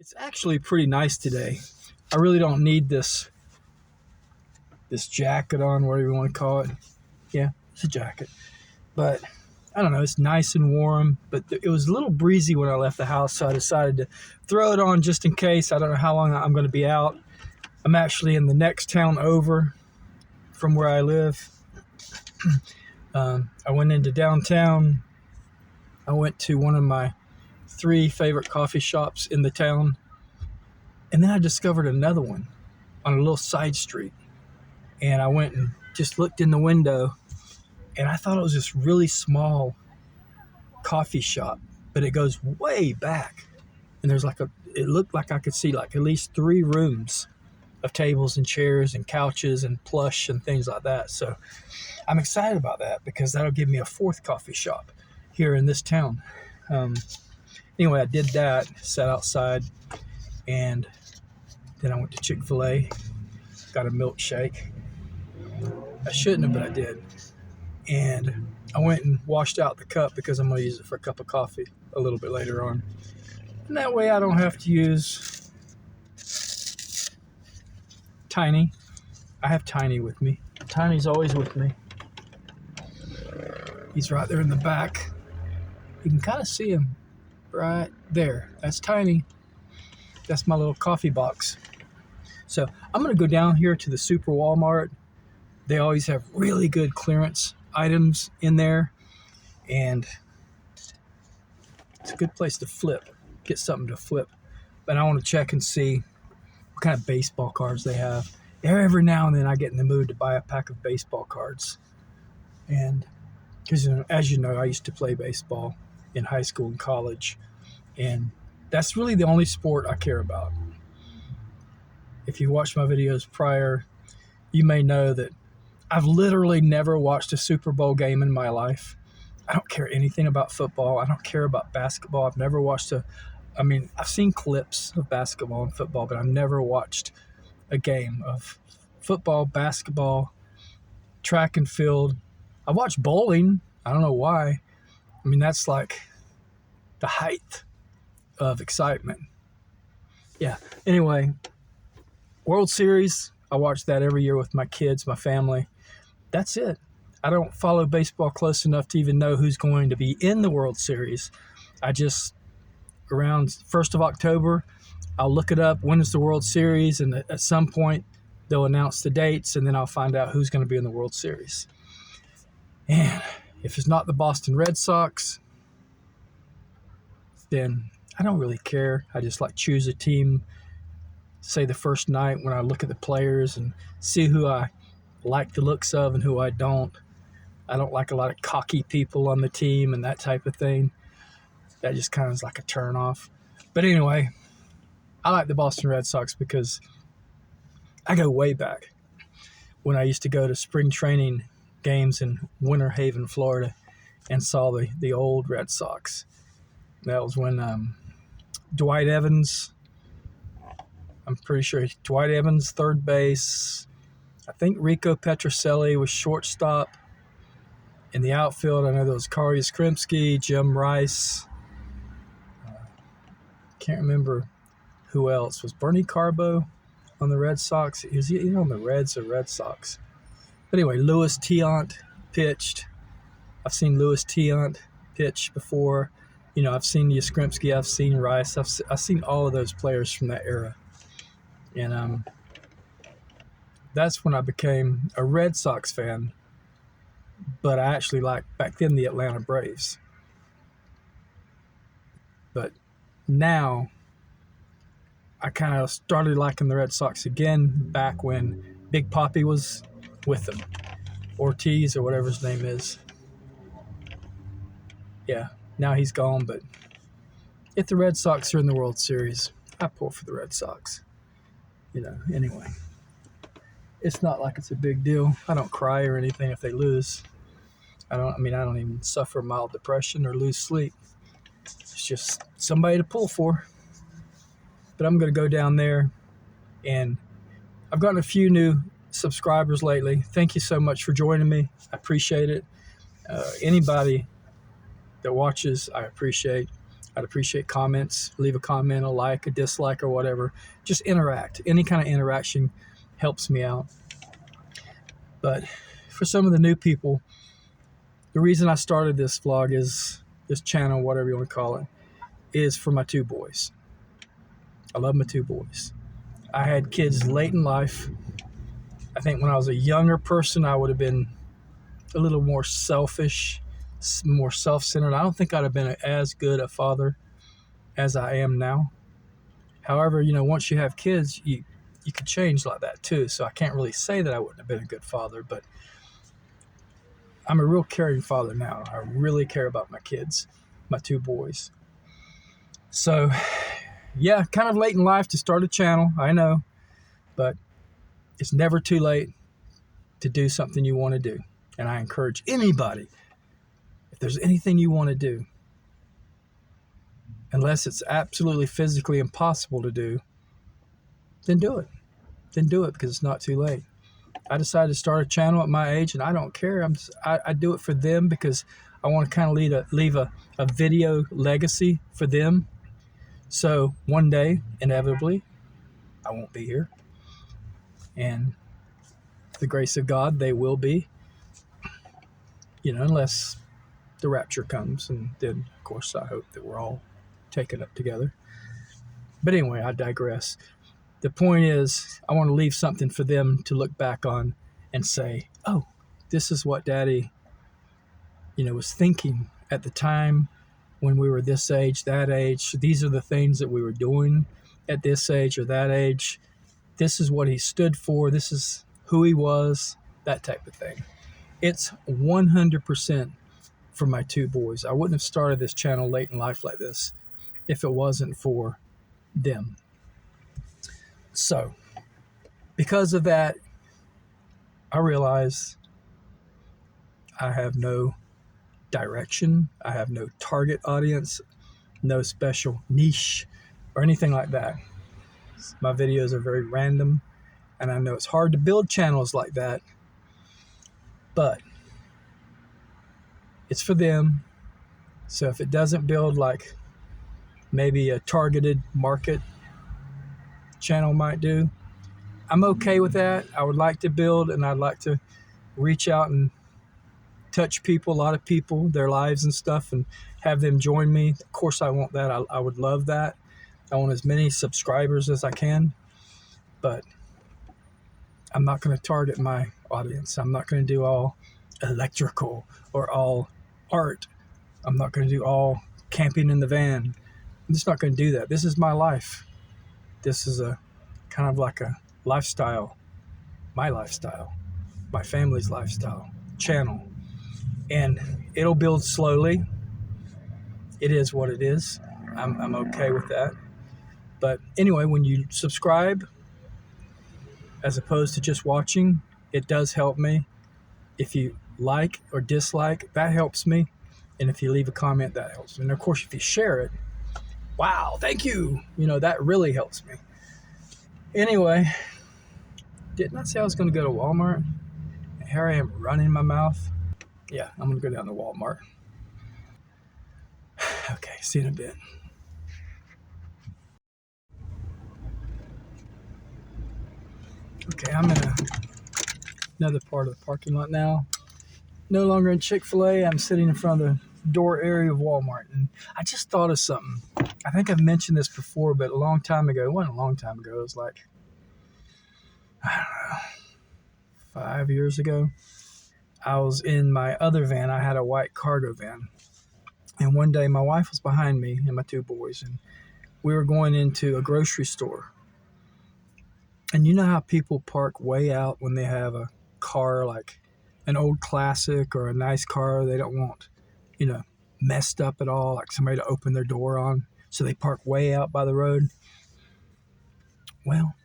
It's actually pretty nice today. I really don't need this jacket on, whatever you want to call it. Yeah, it's a jacket. But I don't know, it's nice and warm, but it was a little breezy when I left the house, so I decided to throw it on just in case. I don't know how long I'm going to be out. I'm actually in the next town over from where I live. I went into downtown. I went to one of my 3 favorite coffee shops in the town. And then I discovered another one on a little side street. And I went and just looked in the window, and I thought it was this really small coffee shop, but it goes way back. And there's it looked like I could see like at least 3 rooms of tables and chairs and couches and plush and things like that. So I'm excited about that because that'll give me a 4th coffee shop here in this town. Anyway, I did that, sat outside, and then I went to Chick-fil-A, got a milkshake. I shouldn't have, but I did. And I went and washed out the cup because I'm going to use it for a cup of coffee a little bit later on. And that way I don't have to use Tiny. I have Tiny with me. Tiny's always with me. He's right there in the back. You can kind of see him right there. That's Tiny. That's my little coffee box. So I'm going to go down here to the Super Walmart. They always have really good clearance items in there. And it's a good place to flip. Get something to flip. But I want to check and see what kind of baseball cards they have. Every now and then I get in the mood to buy a pack of baseball cards. And because, as you know, I used to play baseball in high school and college. And that's really the only sport I care about. If you watched my videos prior, you may know that I've literally never watched a Super Bowl game in my life. I don't care anything about football. I don't care about basketball. I've never watched I've seen clips of basketball and football, but I've never watched a game of football, basketball, track and field. I watched bowling. I don't know why. That's like the height of excitement. Yeah. Anyway, World Series, I watch that every year with my kids, my family. That's it. I don't follow baseball close enough to even know who's going to be in the World Series. I just, around 1st of October, I'll look it up, when is the World Series, and at some point they'll announce the dates, and then I'll find out who's going to be in the World Series. And if it's not the Boston Red Sox, then I don't really care. I just choose a team, say the first night when I look at the players and see who I like the looks of and who I don't. I don't like a lot of cocky people on the team and that type of thing. That just kind of is like a turn off. But anyway, I like the Boston Red Sox because I go way back when I used to go to spring training games in Winter Haven, Florida, and saw the old Red Sox. That was when Dwight Evans, I'm pretty sure Dwight Evans, third base. I think Rico Petrocelli was shortstop. In the outfield, I know there was Kari Skrimsky, Jim Rice. Can't remember who else. Was Bernie Carbo on the Red Sox? Is he on the Reds or Red Sox? But anyway, Louis Tiant pitched. I've seen Louis Tiant pitch before. I've seen Yastrzemski, I've seen Rice. I've seen all of those players from that era. And that's when I became a Red Sox fan. But I actually liked, back then, the Atlanta Braves. But now, I kind of started liking the Red Sox again back when Big Papi was with them. Ortiz, or whatever his name is. Yeah, now he's gone, but if the Red Sox are in the World Series, I pull for the Red Sox. Anyway. It's not like it's a big deal. I don't cry or anything if they lose. I don't even suffer mild depression or lose sleep. It's just somebody to pull for. But I'm going to go down there, and I've gotten a few new subscribers lately. Thank you so much for joining me. I appreciate it. Anybody that watches, I appreciate. I'd appreciate comments. Leave a comment, a like, a dislike, or whatever. Just interact. Any kind of interaction helps me out. But for some of the new people, the reason I started this vlog is, this channel, whatever you want to call it, is for my two boys. I love my two boys. I had kids late in life. I think when I was a younger person, I would have been a little more selfish, more self-centered. I don't think I'd have been as good a father as I am now. However, you know, once you have kids, you could change like that too. So I can't really say that I wouldn't have been a good father, but I'm a real caring father now. I really care about my kids, my two boys. So yeah, kind of late in life to start a channel, I know, but it's never too late to do something you want to do. And I encourage anybody, if there's anything you want to do, unless it's absolutely physically impossible to do, then do it. Then do it, because it's not too late. I decided to start a channel at my age, and I don't care. I do it for them because I want to kind of leave a video legacy for them. So one day, inevitably, I won't be here. And the grace of God, they will be. You know, unless the rapture comes, and then, of course, I hope that we're all taken up together. But anyway, I digress. The point is, I want to leave something for them to look back on and say, oh, this is what Daddy, you know, was thinking at the time when we were this age, that age. These are the things that we were doing at this age or that age. This is what he stood for. This is who he was, that type of thing. It's 100% for my two boys. I wouldn't have started this channel late in life like this if it wasn't for them. So, because of that, I realize I have no direction. I have no target audience, no special niche or anything like that. My videos are very random, and I know it's hard to build channels like that, but it's for them. So if it doesn't build like maybe a targeted market channel might do, I'm okay with that. I would like to build, and I'd like to reach out and touch people, a lot of people, their lives and stuff, and have them join me. Of course, I want that. I would love that. I want as many subscribers as I can, but I'm not going to target my audience. I'm not going to do all electrical or all art. I'm not going to do all camping in the van. I'm just not going to do that. This is my life. This is a kind of like a lifestyle, my family's lifestyle channel. And it'll build slowly. It is what it is. I'm okay with that. But anyway, when you subscribe, as opposed to just watching, it does help me. If you like or dislike, that helps me. And if you leave a comment, that helps me. And of course, if you share it, wow, thank you. You know, that really helps me. Anyway, didn't I say I was going to go to Walmart? And here I am running my mouth. Yeah, I'm going to go down to Walmart. Okay, see you in a bit. Okay, I'm in another part of the parking lot now. No longer in Chick-fil-A. I'm sitting in front of the door area of Walmart. And I just thought of something. I think I've mentioned this before, but a long time ago. It wasn't a long time ago. It was like, I don't know, 5 years ago. I was in my other van. I had a white cargo van. And one day my wife was behind me and my two boys. And we were going into a grocery store. And you know how people park way out when they have a car, like an old classic or a nice car they don't want, you know, messed up at all, like somebody to open their door on. So they park way out by the road. Well,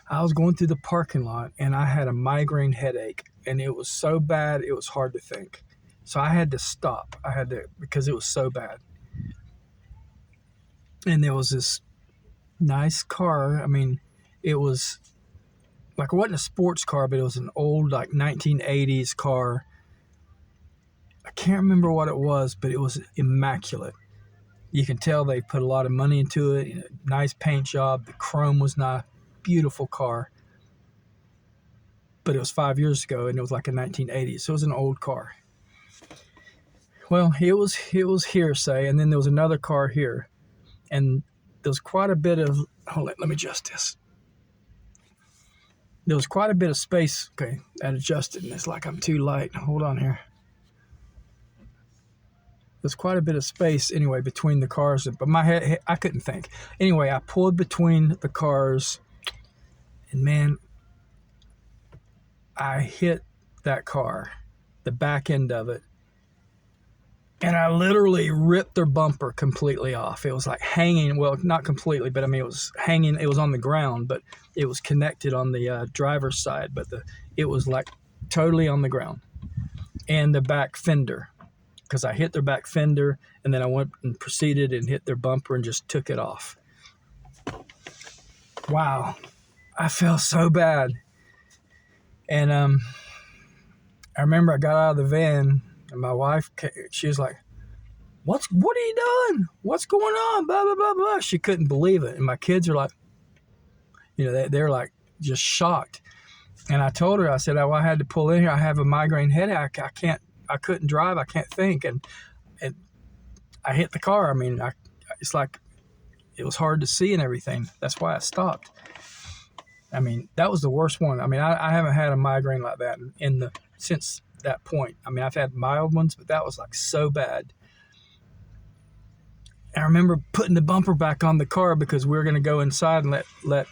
I was going through the parking lot and I had a migraine headache, and it was so bad it was hard to think. So I had to stop. Because it was so bad. And there was this nice car. I mean, it was like, it wasn't a sports car, but it was an old, like 1980s car. I can't remember what it was, but it was immaculate. You can tell they put a lot of money into it. Nice paint job. The chrome was nice. Beautiful car. But it was 5 years ago, and it was like a 1980s. So it was an old car. Well, it was hearsay, and then there was another car here. And there was quite a bit of... Hold on, let me adjust this. There was quite a bit of space. Okay, that adjusted, and it's like I'm too light. Hold on here. There's quite a bit of space anyway between the cars, but my head, I couldn't think. Anyway, I pulled between the cars, and man, I hit that car, the back end of it, and I literally ripped their bumper completely off. It was like hanging, well, not completely, but I mean, it was hanging, it was on the ground, but it was connected on the driver's side, but it was like totally on the ground. And the back fender, because I hit their back fender, and then I went and proceeded and hit their bumper and just took it off. Wow. I felt so bad. And I remember I got out of the van, and my wife, she was like, what are you doing? What's going on? Blah, blah, blah, blah. She couldn't believe it. And my kids are like, they're like just shocked. And I told her, I said, I had to pull in here. I have a migraine headache. I couldn't drive. I can't think. And I hit the car. I mean, it's like it was hard to see and everything. That's why I stopped. I mean, that was the worst one. I mean, I haven't had a migraine like that since that point. I mean, I've had mild ones, but that was like so bad. I remember putting the bumper back on the car because we were going to go inside and let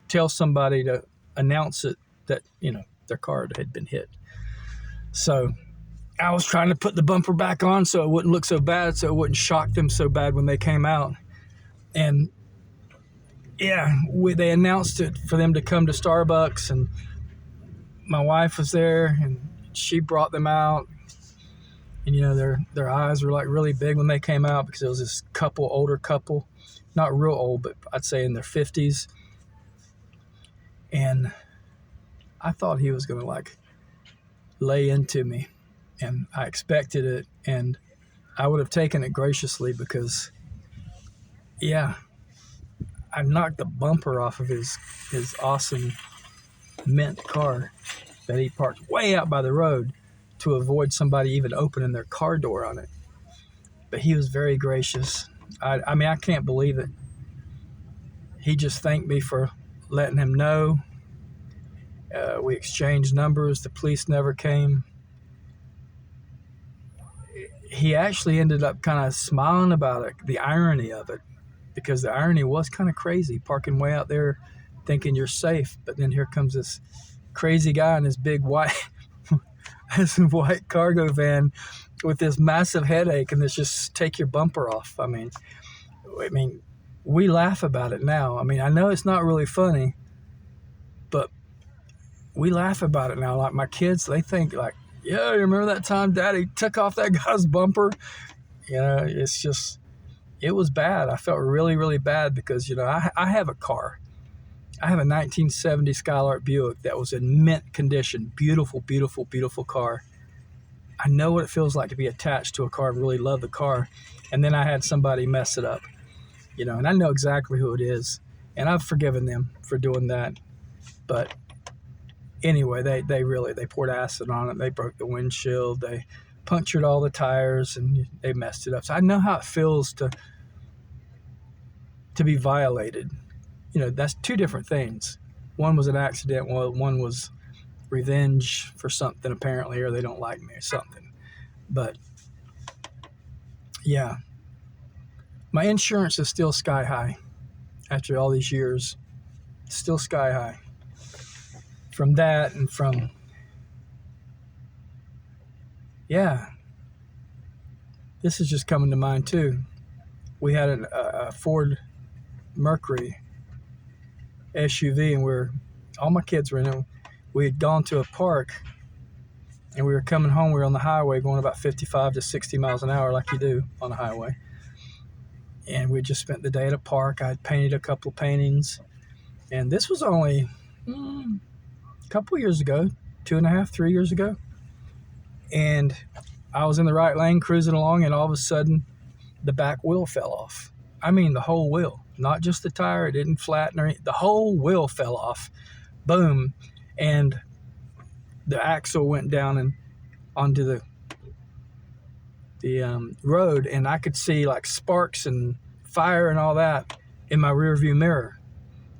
tell somebody to announce it that, their car had been hit. So I was trying to put the bumper back on so it wouldn't look so bad, so it wouldn't shock them so bad when they came out. And yeah, they announced it for them to come to Starbucks, and my wife was there, and she brought them out. And their eyes were like really big when they came out because it was this older couple, not real old, but I'd say in their 50s. And I thought he was going to like lay into me, and I expected it, and I would have taken it graciously because, yeah, I knocked the bumper off of his awesome mint car that he parked way out by the road to avoid somebody even opening their car door on it. But he was very gracious. I mean, I can't believe it. He just thanked me for letting him know. We exchanged numbers. The police never came. He actually ended up kind of smiling about it, the irony of it, because the irony was kind of crazy, parking way out there thinking you're safe. But then here comes this crazy guy in his big white cargo van with this massive headache, and this just take your bumper off. I mean, we laugh about it now. I mean, I know it's not really funny, but we laugh about it now. Like my kids, they think like, yeah, you remember that time Daddy took off that guy's bumper? It's just, it was bad. I felt really, really bad because, I have a car. I have a 1970 Skylark Buick that was in mint condition. Beautiful, beautiful, beautiful car. I know what it feels like to be attached to a car and really love the car. And then I had somebody mess it up, and I know exactly who it is. And I've forgiven them for doing that. But anyway, they poured acid on it. They broke the windshield. They punctured all the tires, and they messed it up. So I know how it feels to be violated. That's two different things. One was an accident. One was revenge for something, apparently, or they don't like me or something. But, yeah. My insurance is still sky high. After all these years, still sky high. From that and from... Yeah. This is just coming to mind, too. We had a Ford Mercury SUV, and all my kids were in it. We had gone to a park, and we were coming home. We were on the highway going about 55 to 60 miles an hour like you do on the highway. And we just spent the day at a park. I had painted a couple of paintings. And this was only a couple years ago, 2.5, 3 years ago. And I was in the right lane cruising along, and all of a sudden the back wheel fell off. I mean, the whole wheel, not just the tire. It didn't flatten or anything. The whole wheel fell off. Boom. And the axle went down and onto the road, and I could see like sparks and fire and all that in my rear view mirror.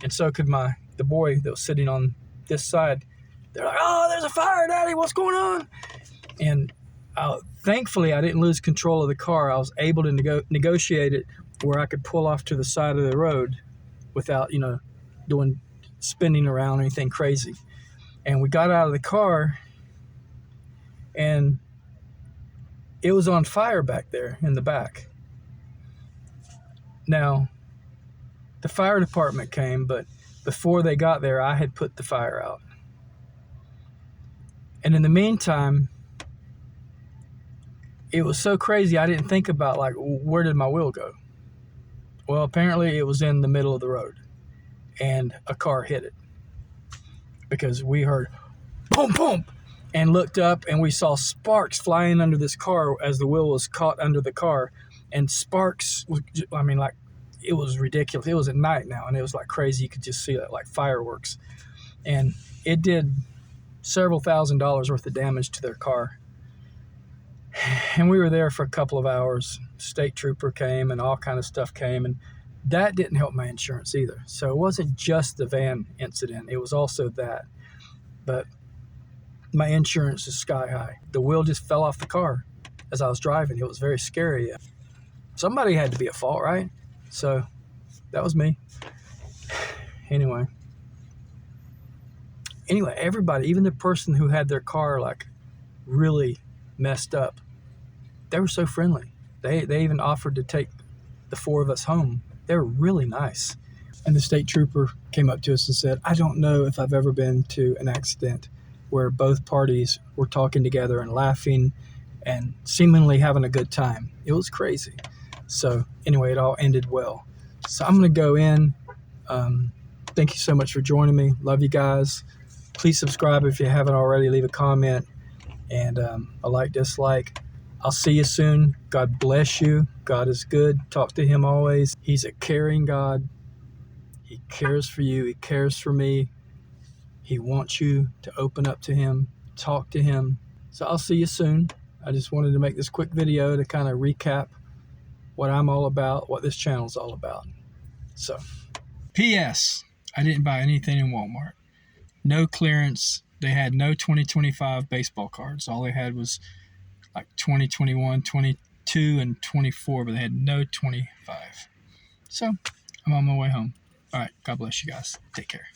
And so could the boy that was sitting on this side. They're like, "Oh, there's a fire, Daddy, what's going on?" And thankfully, I didn't lose control of the car. I was able to negotiate it where I could pull off to the side of the road without, spinning around or anything crazy. And we got out of the car, and it was on fire back there in the back. Now, the fire department came, but before they got there, I had put the fire out. And in the meantime, it was so crazy, I didn't think about, like, where did my wheel go? Well, apparently it was in the middle of the road, and a car hit it. Because we heard, boom, boom, and looked up, and we saw sparks flying under this car as the wheel was caught under the car. And sparks, it was ridiculous. It was at night now, and it was like crazy. You could just see it like fireworks. And it did several $1,000s worth of damage to their car. And we were there for a couple of hours. State trooper came, and all kind of stuff came, and that didn't help my insurance either. So it wasn't just the van incident. It was also that. But my insurance is sky high. The wheel just fell off the car as I was driving. It was very scary. Somebody had to be at fault, right? So that was me. Anyway, everybody, even the person who had their car like really messed up, they were so friendly. They even offered to take the 4 of us home. They were really nice. And the state trooper came up to us and said, "I don't know if I've ever been to an accident where both parties were talking together and laughing and seemingly having a good time. It was crazy." So anyway, it all ended well. So I'm going to go in. Thank you so much for joining me. Love you guys. Please subscribe if you haven't already. Leave a comment and a like, dislike. I'll see you soon. God bless you. God is good. Talk to him always. He's a caring God. He cares for you. He cares for me. He wants you to open up to him, talk to him. So I'll see you soon. I just wanted to make this quick video to kind of recap what I'm all about, what this channel's all about. So, P.S. I didn't buy anything in Walmart. No clearance. They had no 2025 baseball cards. All they had was like 2021, 22, and 24, but they had no 25. So I'm on my way home. All right. God bless you guys. Take care.